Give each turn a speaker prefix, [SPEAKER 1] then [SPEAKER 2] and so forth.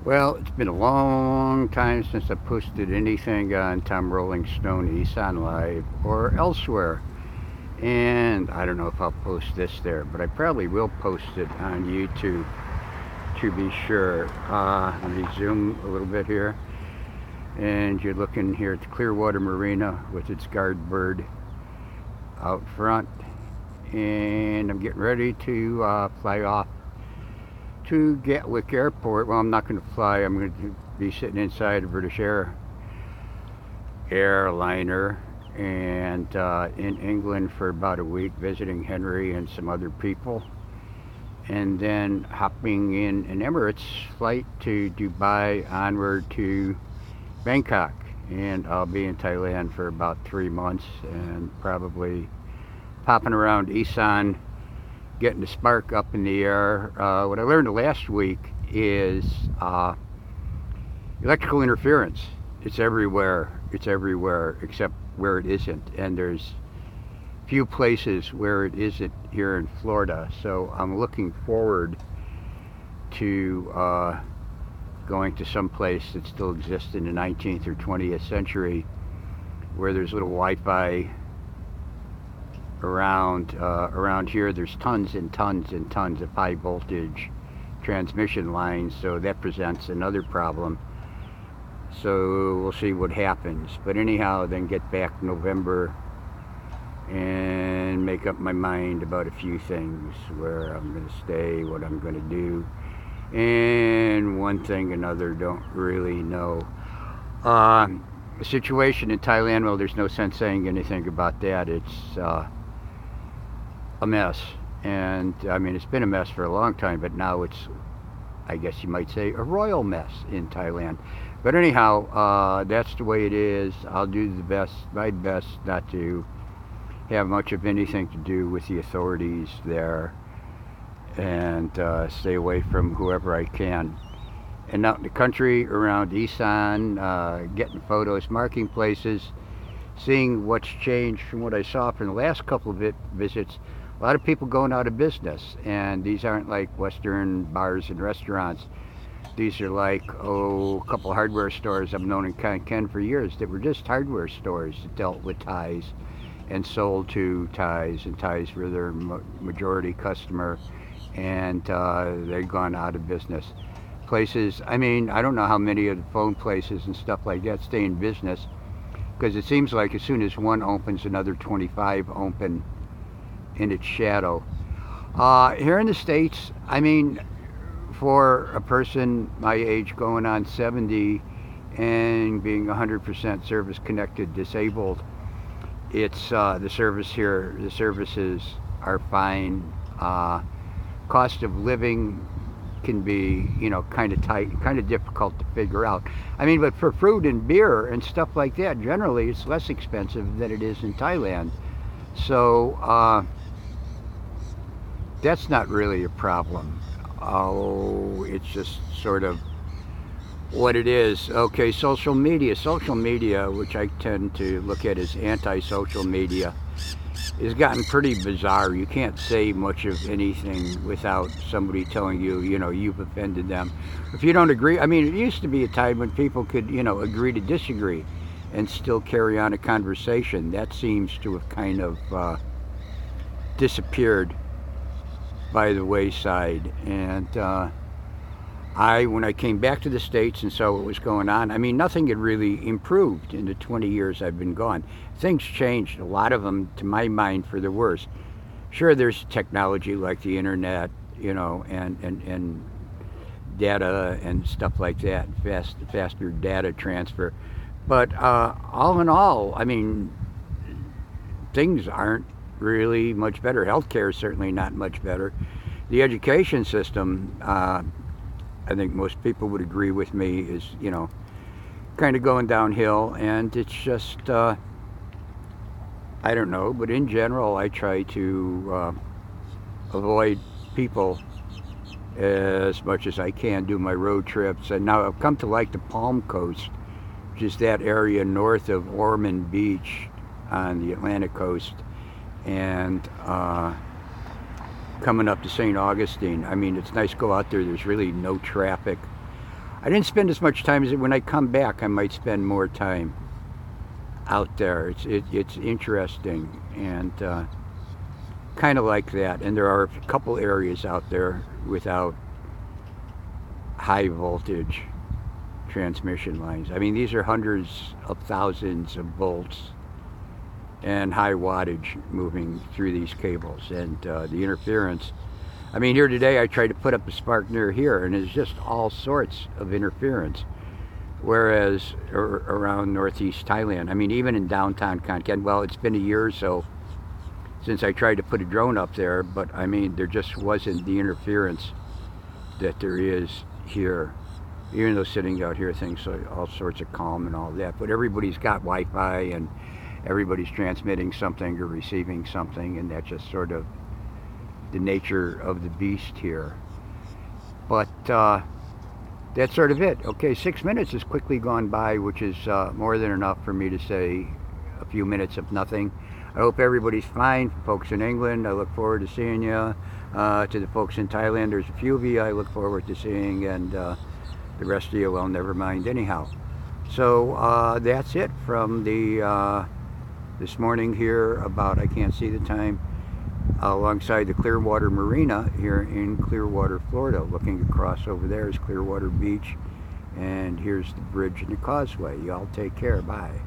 [SPEAKER 1] Well, it's been a long time since I posted anything on Tom Rolling Stone Nissan Live or elsewhere. And I don't know if I'll post this there, but I probably will post it on YouTube to be sure. Let me zoom a little bit here. And you're looking here at the Clearwater Marina with its guard bird out front. And I'm getting ready to fly off to Gatwick Airport. Well, I'm not going to fly. I'm going to be sitting inside a British airliner and in England for about a week, visiting Henry and some other people, and then hopping in an Emirates flight to Dubai onward to Bangkok. And I'll be in Thailand for about 3 months and probably popping around Isan, getting the Spark up in the air. What I learned last week is electrical interference. It's everywhere. It's everywhere except where it isn't. And there's few places where it isn't here in Florida. So I'm looking forward to going to some place that still exists in the 19th or 20th century where there's little Wi-Fi around here. There's tons and tons and tons of high voltage transmission lines, so that presents another problem. So we'll see what happens. But anyhow, then get back November and make up my mind about a few things, where I'm going to stay, what I'm going to do, and one thing another, don't really know. The situation in Thailand, well, there's no sense saying anything about that. It's a mess. And I mean, it's been a mess for a long time, but now it's, I guess you might say, a royal mess in Thailand. But anyhow, that's the way it is. I'll do my best not to have much of anything to do with the authorities there, and stay away from whoever I can. And out in the country around Isan, getting photos, marking places, seeing what's changed from what I saw from the last couple of visits. A lot of people going out of business, and these aren't like Western bars and restaurants. These are like, a couple hardware stores I've known in Ken for years that were just hardware stores that dealt with ties and sold to ties, and ties were their majority customer, and they've gone out of business. Places, I mean, I don't know how many of the phone places and stuff like that stay in business, because it seems like as soon as one opens, another 25 open in its shadow. Here in the States, I mean, for a person my age going on 70 and being 100% service connected disabled, it's the services are fine. Cost of living can be, kind of tight, kind of difficult to figure out. I mean, but for food and beer and stuff like that, generally it's less expensive than it is in Thailand. So that's not really a problem. Oh, it's just sort of what it is. Okay, social media, which I tend to look at as anti-social media, has gotten pretty bizarre. You can't say much of anything without somebody telling you, you've offended them. If you don't agree, I mean, it used to be a time when people could, agree to disagree and still carry on a conversation. That seems to have kind of disappeared by the wayside. And when I came back to the States and saw what was going on, I mean, nothing had really improved in the 20 years I've been gone. Things changed, a lot of them, to my mind, for the worse. Sure, there's technology like the internet, and data and stuff like that, faster data transfer. But all in all, I mean, things aren't really much better. Healthcare is certainly not much better. The education system, I think most people would agree with me, is, kind of going downhill. And it's just, I don't know, but in general, I try to avoid people as much as I can, do my road trips. And now I've come to like the Palm Coast, which is that area north of Ormond Beach on the Atlantic coast, and coming up to St. Augustine. I mean, it's nice to go out there. There's really no traffic. I didn't spend as much time as when I come back. I might spend more time out there. It's interesting and kind of like that. And there are a couple areas out there without high voltage transmission lines. I mean, these are hundreds of thousands of volts and high wattage moving through these cables, and the interference. I mean, here today I tried to put up a Spark near here, and it's just all sorts of interference. Whereas around northeast Thailand, I mean, even in downtown Khon Kaen, well, it's been a year or so since I tried to put a drone up there, but I mean, there just wasn't the interference that there is here. Even though sitting out here, things like all sorts of calm and all that, but everybody's got Wi-Fi and everybody's transmitting something or receiving something, and that's just sort of the nature of the beast here. But that's sort of it. Okay, 6 minutes has quickly gone by, which is more than enough for me to say a few minutes of nothing. I hope everybody's fine. Folks in England, I look forward to seeing you. To the folks in Thailand, there's a few of you I look forward to seeing, and the rest of you, well, never mind anyhow. So that's it from the this morning here about, I can't see the time, alongside the Clearwater Marina here in Clearwater, Florida. Looking across over there is Clearwater Beach, and here's the bridge and the causeway. Y'all take care. Bye.